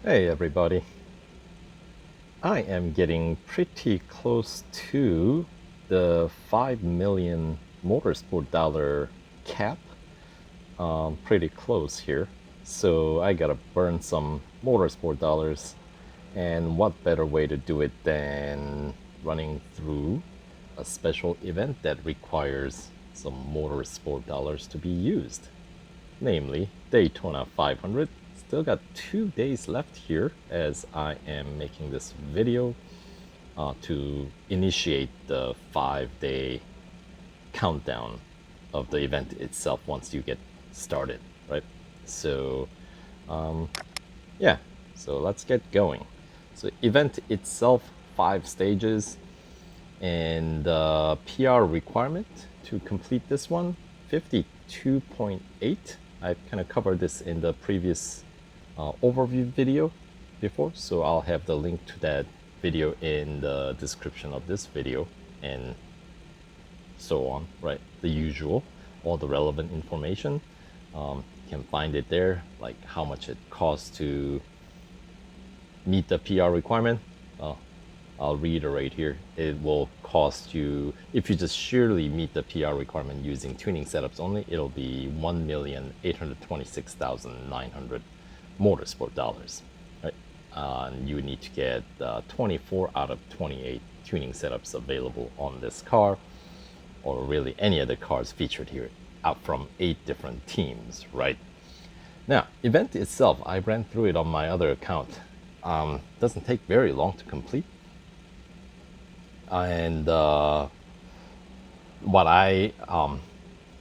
Hey everybody. I am getting pretty close to the 5 million motorsport dollar cap. Pretty close here. So I gotta burn some motorsport dollars. And what better way to do it than running through a special event that requires some motorsport dollars to be used, namely Daytona 500. Still got 2 days left here as I am making this video to initiate the 5 day countdown of the event itself once you get started, right? So, yeah, so let's get going. So, event itself, 5 stages, and the PR requirement to complete this one, 52.8. I've kind of covered this in the previous overview video before, so I'll have the link to that video in the description of this video and so on, right? The usual, all the relevant information. You can find it there, like how much it costs to meet the PR requirement. I'll reiterate here, it will cost you, if you just sheerly meet the PR requirement using tuning setups only, it'll be 1,826,900 motorsport dollars, right? And you need to get 24 out of 28 tuning setups available on this car, or really any other cars featured here, out from 8 different teams, right? Now, event itself, I ran through it on my other account. Doesn't take very long to complete. And what I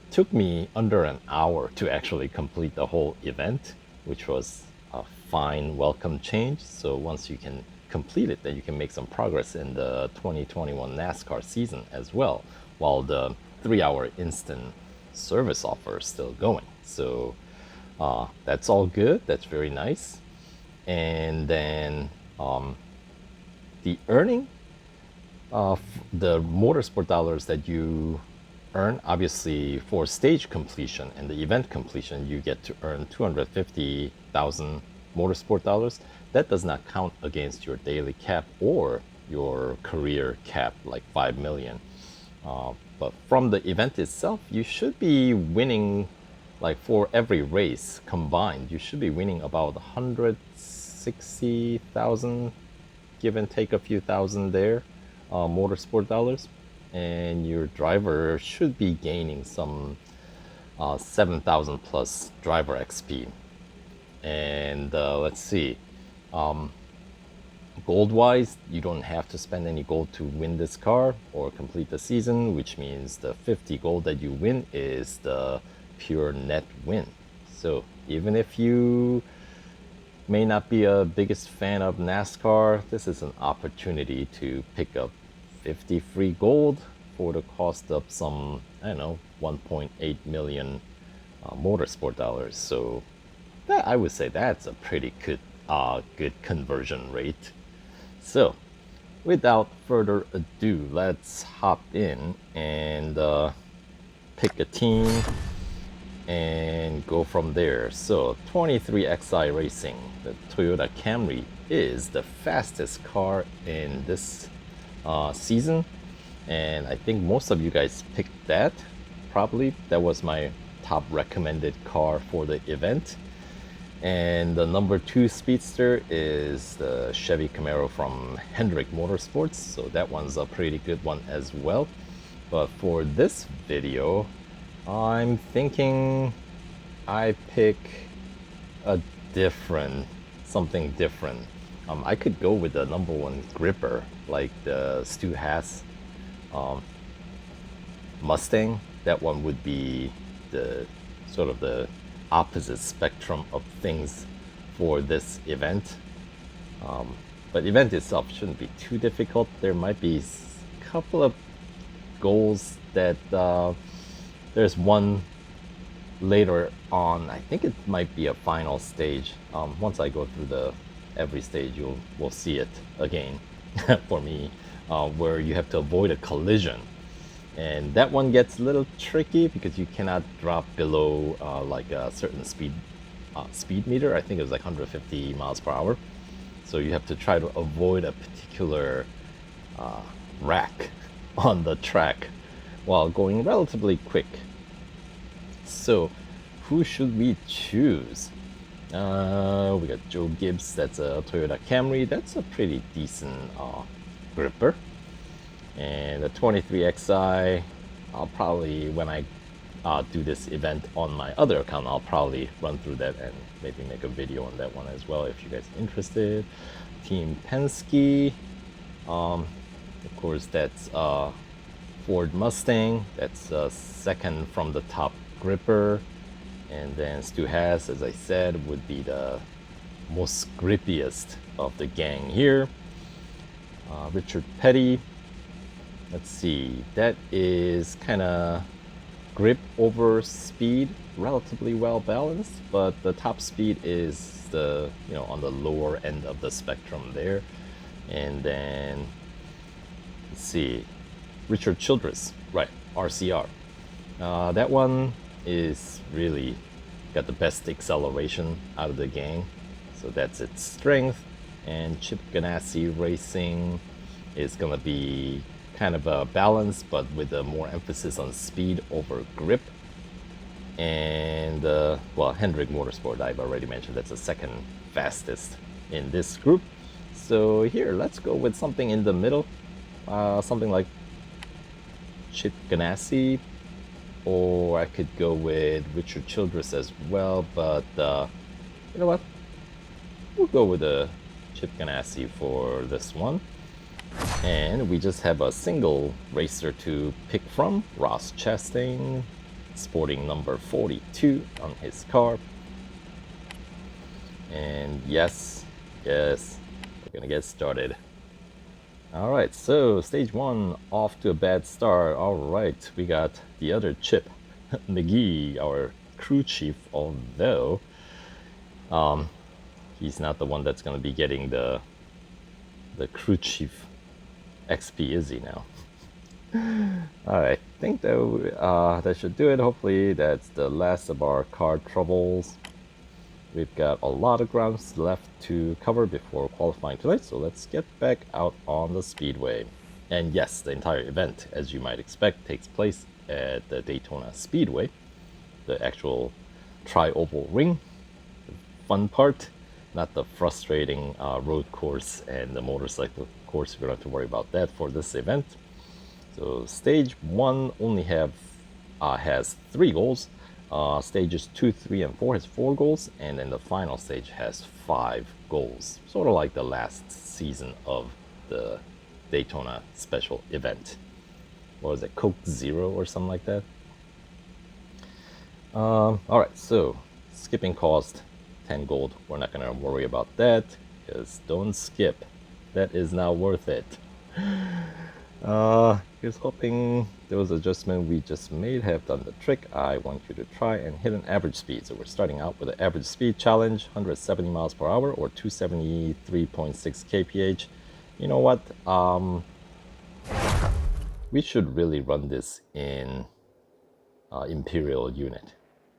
took me under an hour to actually complete the whole event, which was a fine welcome change. So once you can complete it, then you can make some progress in the 2021 NASCAR season as well, while the 3-hour instant service offer is still going. So that's all good. That's very nice. And then the earning the motorsport dollars that you earn, obviously for stage completion and the event completion, you get to earn 250,000 motorsport dollars. That does not count against your daily cap or your career cap, like 5 million. But from the event itself, you should be winning, like for every race combined, you should be winning about 160,000, give and take a few thousand there. Motorsport dollars, and your driver should be gaining some 7,000 plus driver XP. And let's see, gold wise, you don't have to spend any gold to win this car or complete the season, which means the 50 gold that you win is the pure net win. So even if you may not be a biggest fan of NASCAR, this is an opportunity to pick up 50 free gold for the cost of some, I don't know, 1.8 million motorsport dollars. So that, I would say that's a pretty good conversion rate. So without further ado, let's hop in and pick a team and go from there. So 23XI Racing, the Toyota Camry, is the fastest car in this season, and I think most of you guys picked that. Probably that was my top recommended car for the event. And the number 2 speedster is the Chevy Camaro from Hendrick Motorsports, so that one's a pretty good one as well. But for this video, I'm thinking I pick something different. I could go with the number 1 gripper, like the Stu Haas Mustang. That one would be the sort of the opposite spectrum of things for this event. But event itself shouldn't be too difficult. There might be a couple of goals that there's one later on. I think it might be a final stage. Once I go through every stage, we'll see it again for me, where you have to avoid a collision, and that one gets a little tricky because you cannot drop below like a certain speed speed meter. I think it was like 150 miles per hour. So you have to try to avoid a particular rack on the track while going relatively quick. So who should we choose? We got Joe Gibbs, that's a Toyota Camry. That's a pretty decent gripper. And the 23XI, I'll probably, when I do this event on my other account, I'll probably run through that and maybe make a video on that one as well if you guys are interested. Team Penske, of course, that's Ford Mustang. That's second from the top gripper. And then Stu Haas, as I said, would be the most grippiest of the gang here. Richard Petty, let's see, that is kind of grip over speed, relatively well balanced, but the top speed is the, you know, on the lower end of the spectrum there. And then let's see, Richard Childress, right, RCR. That one is really got the best acceleration out of the gang, so that's its strength. And Chip Gannassi Racing is gonna be kind of a balance, but with a more emphasis on speed over grip. And well, Hendrick Motorsport, I've already mentioned, that's the second fastest in this group. So here, let's go with something in the middle, something like Chip Ganassi, or I could go with Richard Childress as well, but you know what? We'll go with Chip Ganassi for this one. And we just have a single racer to pick from, Ross Chastain, sporting number 42 on his car. And yes, we're gonna get started. Alright, so stage 1 off to a bad start. Alright, we got the other Chip McGee, our crew chief, although he's not the one that's gonna be getting the crew chief XP, is he now? Alright, I think that should do it. Hopefully that's the last of our car troubles. We've got a lot of grounds left to cover before qualifying tonight, so let's get back out on the speedway. And yes, the entire event, as you might expect, takes place at the Daytona Speedway, the actual tri-oval ring. The fun part, not the frustrating road course and the motorcycle course. We don't have to worry about that for this event. So stage 1 only has 3 goals. Stages 2, 3, and 4 has 4 goals, and then the final stage has 5 goals. Sort of like the last season of the Daytona special event. What was it, Coke Zero or something like that? Alright, so skipping cost, 10 gold. We're not going to worry about that, because don't skip. That is not worth it. Here's hoping those adjustments we just made have done the trick. I want you to try and hit an average speed. So we're starting out with an average speed challenge, 170 miles per hour or 273.6 kph. You know what? We should really run this in Imperial unit.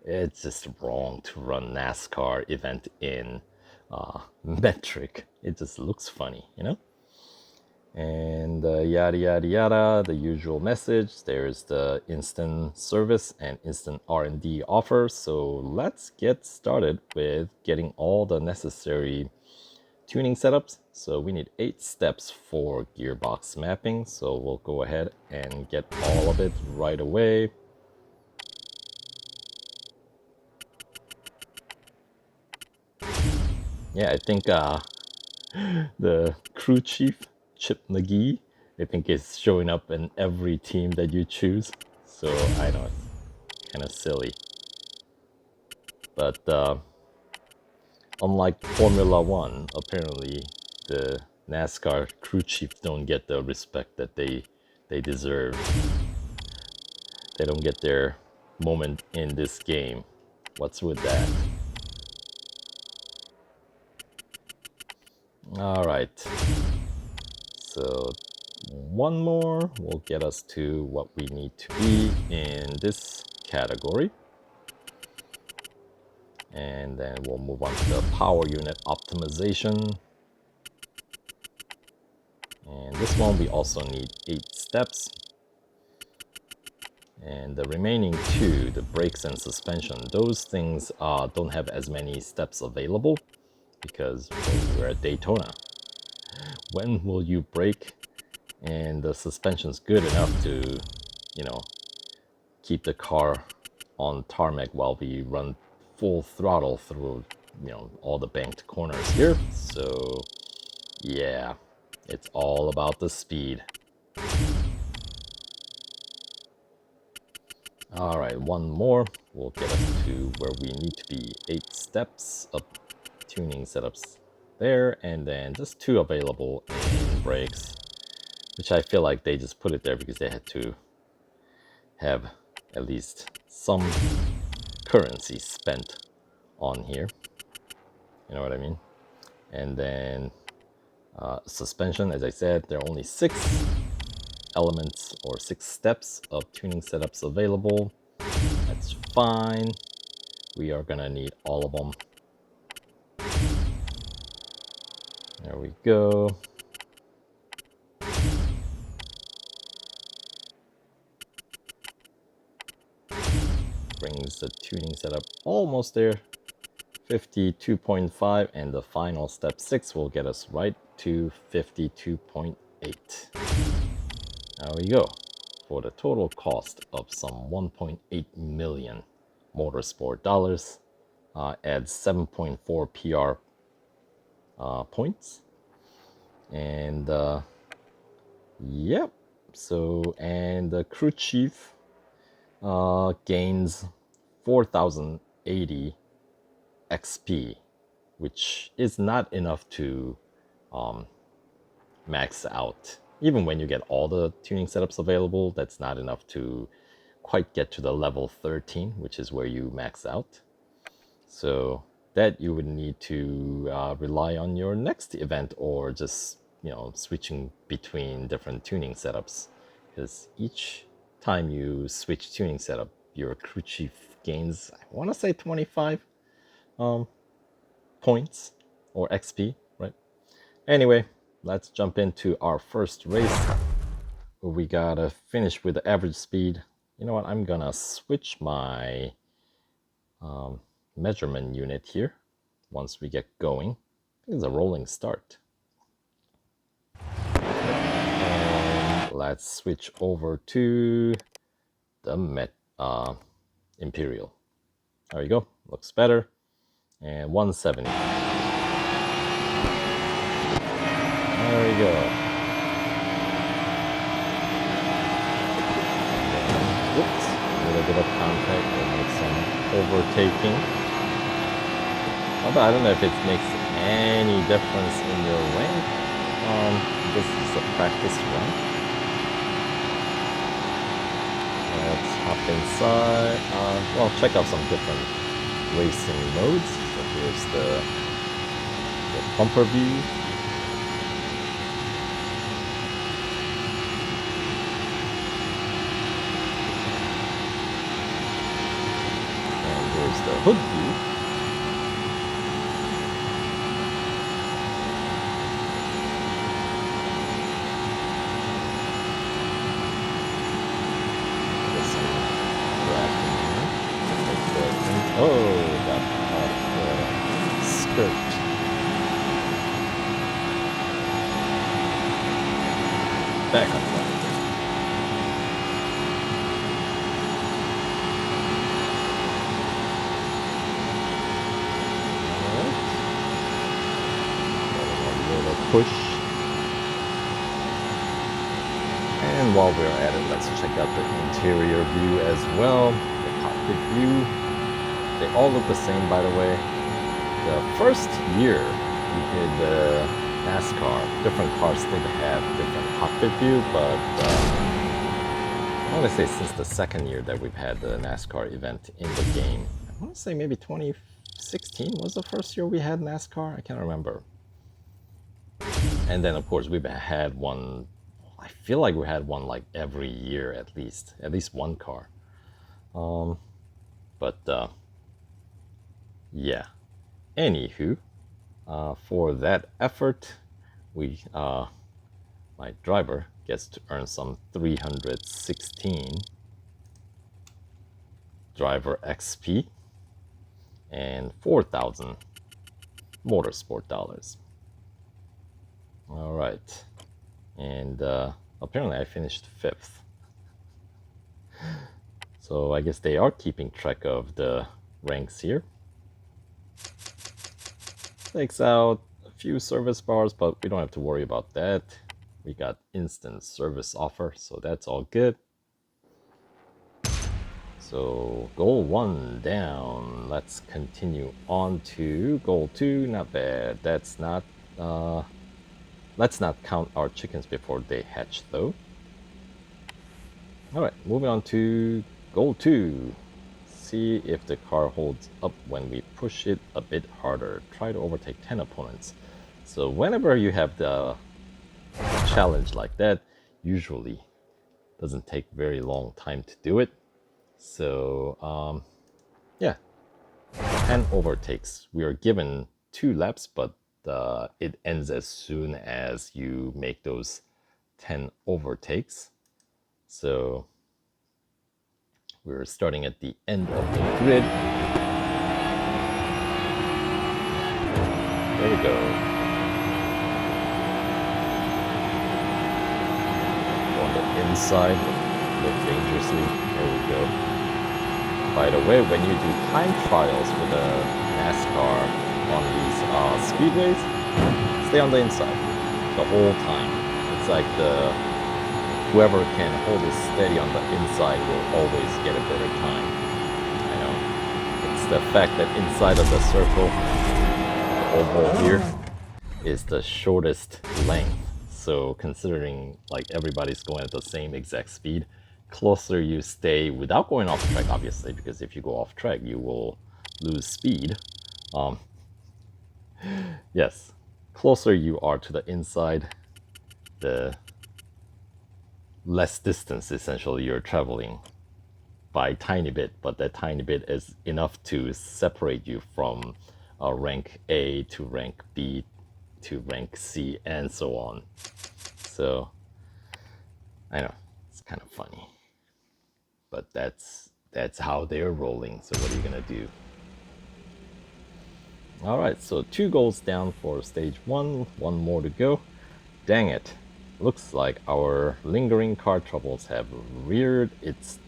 It's just wrong to run NASCAR event in metric. It just looks funny, you know? And yada yada yada, the usual message. There's the instant service and instant R&D offer. So let's get started with getting all the necessary tuning setups. So we need 8 steps for gearbox mapping. So we'll go ahead and get all of it right away. Yeah, I think the crew chief, Chip McGee, I think is showing up in every team that you choose. So I know it's kind of silly. But unlike Formula One, apparently the NASCAR crew chiefs don't get the respect that they deserve. They don't get their moment in this game. What's with that? Alright. So one more will get us to what we need to be in this category. And then we'll move on to the power unit optimization. And this one we also need 8 steps. And the remaining 2, the brakes and suspension, those things don't have as many steps available because we're at Daytona. When will you brake and the suspension's good enough to, you know, keep the car on tarmac while we run full throttle through, you know, all the banked corners here? So yeah, it's all about the speed. Alright, one more will get us to where we need to be. 8 steps of tuning setups there, and then just 2 available in brakes, which I feel like they just put it there because they had to have at least some currency spent on here. You know what I mean? And then suspension, as I said, there are only 6 elements or 6 steps of tuning setups available. That's fine. We are gonna need all of them. There we go. Brings the tuning setup almost there. 52.5, and the final step 6 will get us right to 52.8. There we go. For the total cost of some 1.8 million motorsport dollars, adds 7.4 PR points. And yep. So, and the crew chief gains 4,080 XP, which is not enough to max out. Even when you get all the tuning setups available, that's not enough to quite get to the level 13, which is where you max out. So that you would need to rely on your next event, or just, you know, switching between different tuning setups, because each time you switch tuning setup, your crew chief gains, I want to say 25 points or XP, right? Anyway, let's jump into our first race. We gotta finish with the average speed. You know what? I'm gonna switch my measurement unit here once we get going. I think it's a rolling start. And let's switch over to the Imperial. There you go. Looks better. And 170. There we go. Oops, a little bit of contact will make some overtaking. Although I don't know if it makes any difference in your rank. This is a practice run. Let's hop inside. Well, check out some different racing modes. So here's the bumper view. The hood view. Oh, got off the skirt. Back on track. Push. And while we're at it, let's check out the interior view as well. The cockpit view. They all look the same, by the way. The first year we did the NASCAR, different cars did have different cockpit view, but I want to say since the second year that we've had the NASCAR event in the game, I want to say maybe 2016 was the first year we had NASCAR. I can't remember. And then, of course, we've had one, I feel like we had one like every year at least one car. But Yeah. Anywho, for that effort, my driver gets to earn some 316 driver XP and 4,000 motorsport dollars. All right, and apparently I finished 5th. So I guess they are keeping track of the ranks here. Takes out a few service bars, but we don't have to worry about that. We got instant service offer, so that's all good. So goal 1 down. Let's continue on to goal 2. Not bad. Let's not count our chickens before they hatch though. Alright, moving on to goal 2. See if the car holds up when we push it a bit harder. Try to overtake 10 opponents. So whenever you have the challenge like that, usually doesn't take very long time to do it. So yeah, 10 overtakes. We are given 2 laps, but it ends as soon as you make those 10 overtakes. So we're starting at the end of the grid. There we go. On the inside, look dangerously. There we go. By the way, when you do time trials with a NASCAR on these speedways, stay on the inside the whole time. It's like whoever can hold it steady on the inside will always get a better time. I know. It's the fact that inside of the circle, the oval here, is the shortest length. So considering like everybody's going at the same exact speed, closer you stay without going off track, obviously, because if you go off track, you will lose speed. Yes, closer you are to the inside, the less distance essentially you're traveling by a tiny bit, but that tiny bit is enough to separate you from rank A to rank B to rank C and so on. So I know it's kind of funny, but that's how they're rolling. So what are you gonna do? All right, so 2 goals down for stage 1, 1 more to go. Dang it. Looks like our lingering car troubles have reared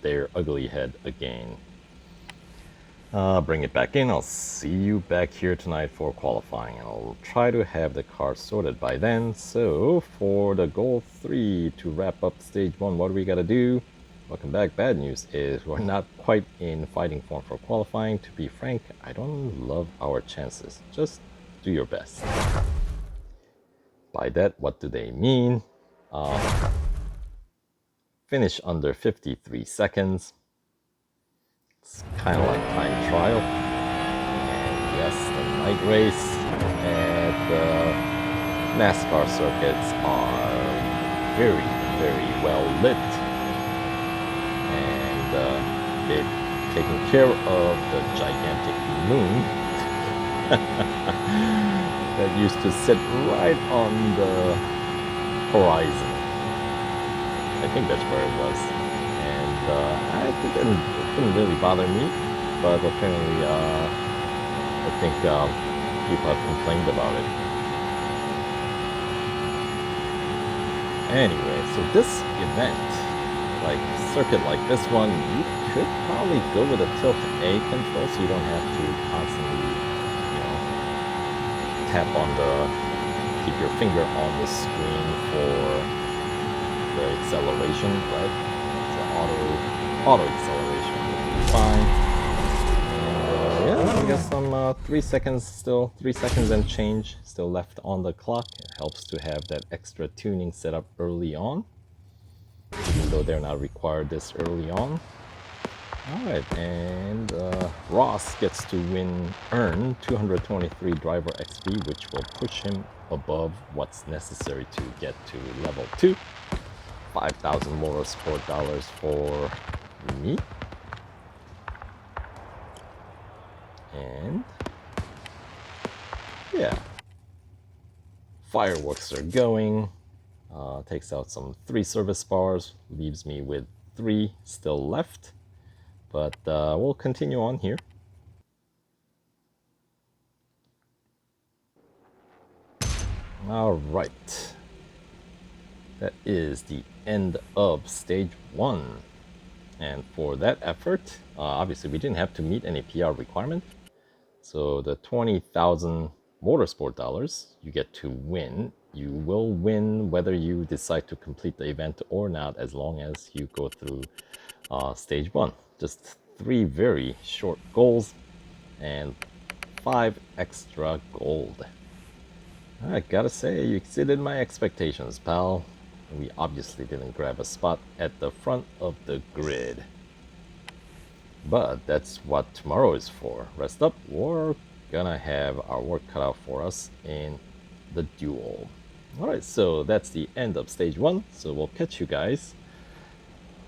their ugly head again. Bring it back in. I'll see you back here tonight for qualifying. I'll try to have the car sorted by then. So for the goal 3 to wrap up stage 1, what do we gotta do? Welcome back. Bad news is we're not quite in fighting form for qualifying. To be frank, I don't love our chances. Just do your best. By that, what do they mean? Finish under 53 seconds. It's kind of like time trial. And yes, the night race at the NASCAR circuits are very, very well lit. And they've taken care of the gigantic moon that used to sit right on the horizon. I think that's where it was. And it didn't really bother me, but apparently I think people have complained about it. Anyway, so this event, like circuit like this one, you could probably go with a tilt A control so you don't have to constantly, keep your finger on the screen for the acceleration, right? So auto acceleration will be fine. And yeah, we got some 3 seconds and change still left on the clock. It helps to have that extra tuning set up early on, even though they're not required this early on. Alright, and Ross gets to earn 223 driver XP, which will push him above what's necessary to get to level 2. 5,000 motorsport dollars for me. And Yeah. Fireworks are going. Takes out some 3 service bars, leaves me with 3 still left. But we'll continue on here. All right. That is the end of stage 1. And for that effort, obviously we didn't have to meet any PR requirement. So the 20,000 motorsport dollars you get to win, you will win whether you decide to complete the event or not, as long as you go through stage 1. Just 3 very short goals and 5 extra gold. I gotta say, you exceeded my expectations, pal. We obviously didn't grab a spot at the front of the grid. But that's what tomorrow is for. Rest up, we're gonna have our work cut out for us in the duel. Alright, so that's the end of stage 1, so we'll catch you guys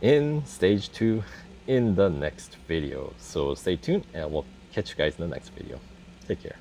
in stage 2 in the next video. So stay tuned and we'll catch you guys in the next video. Take care.